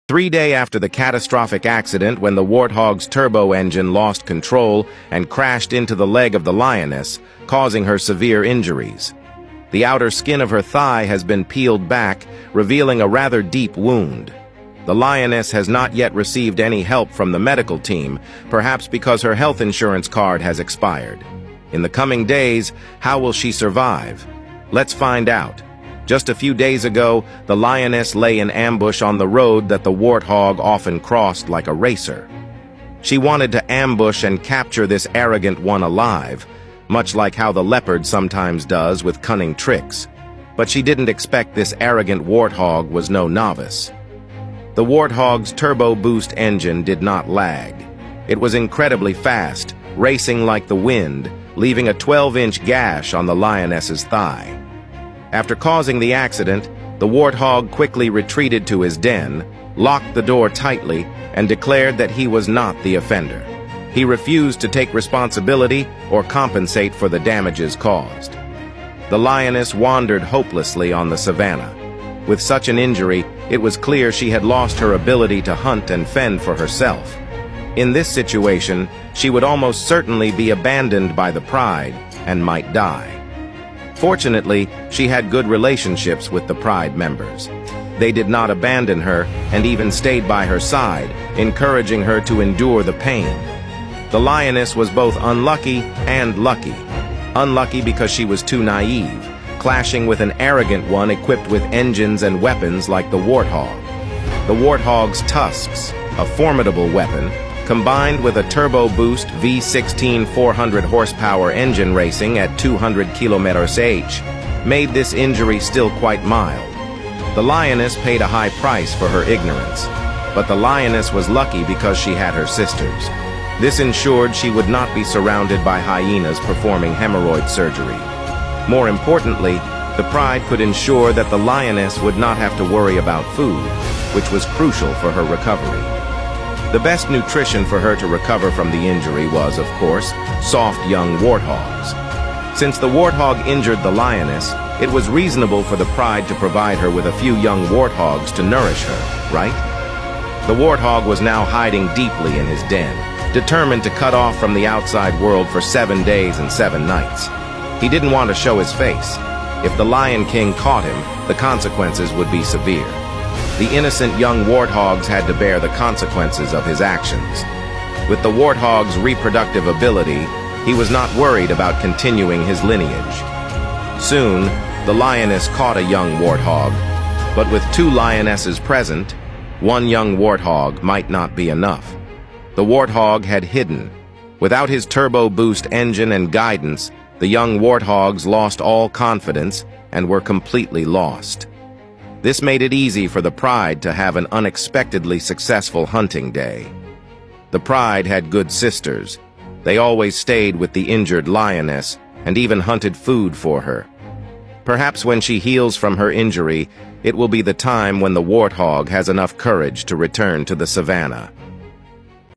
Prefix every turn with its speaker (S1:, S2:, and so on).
S1: 3 days after the catastrophic accident when the Warthog's turbo engine lost control and crashed into the leg of the lioness, causing her severe injuries. The outer skin of her thigh has been peeled back, revealing a rather deep wound. The lioness has not yet received any help from the medical team, perhaps because her health insurance card has expired. In the coming days, how will she survive? Let's find out. Just a few days ago, the lioness lay in ambush on the road that the warthog often crossed like a racer. She wanted to ambush and capture this arrogant one alive, much like how the leopard sometimes does with cunning tricks. But she didn't expect this arrogant warthog was no novice. The warthog's turbo boost engine did not lag. It was incredibly fast, racing like the wind, leaving a 12-inch gash on the lioness's thigh. After causing the accident, the warthog quickly retreated to his den, locked the door tightly, and declared that he was not the offender. He refused to take responsibility or compensate for the damages caused. The lioness wandered hopelessly on the savannah. With such an injury, it was clear she had lost her ability to hunt and fend for herself. In this situation, she would almost certainly be abandoned by the pride and might die. Fortunately, she had good relationships with the Pride members. They did not abandon her and even stayed by her side, encouraging her to endure the pain. The lioness was both unlucky and lucky. Unlucky because she was too naive, clashing with an arrogant one equipped with engines and weapons like the warthog. The warthog's tusks, a formidable weapon, combined with a turbo-boost V16 400 horsepower engine racing at 200 km/h, made this injury still quite mild. The lioness paid a high price for her ignorance, but the lioness was lucky because she had her sisters. This ensured she would not be surrounded by hyenas performing hemorrhoid surgery. More importantly, the pride could ensure that the lioness would not have to worry about food, which was crucial for her recovery. The best nutrition for her to recover from the injury was, of course, soft young warthogs. Since the warthog injured the lioness, it was reasonable for the pride to provide her with a few young warthogs to nourish her, right? The warthog was now hiding deeply in his den, determined to cut off from the outside world for 7 days and 7 nights. He didn't want to show his face. If the Lion King caught him, the consequences would be severe. The innocent young warthogs had to bear the consequences of his actions. With the warthog's reproductive ability, he was not worried about continuing his lineage. Soon, the lioness caught a young warthog, but with 2 lionesses present, 1 young warthog might not be enough. The warthog had hidden. Without his turbo boost engine and guidance, the young warthogs lost all confidence and were completely lost. This made it easy for the pride to have an unexpectedly successful hunting day. The pride had good sisters. They always stayed with the injured lioness and even hunted food for her. Perhaps when she heals from her injury, it will be the time when the warthog has enough courage to return to the savannah.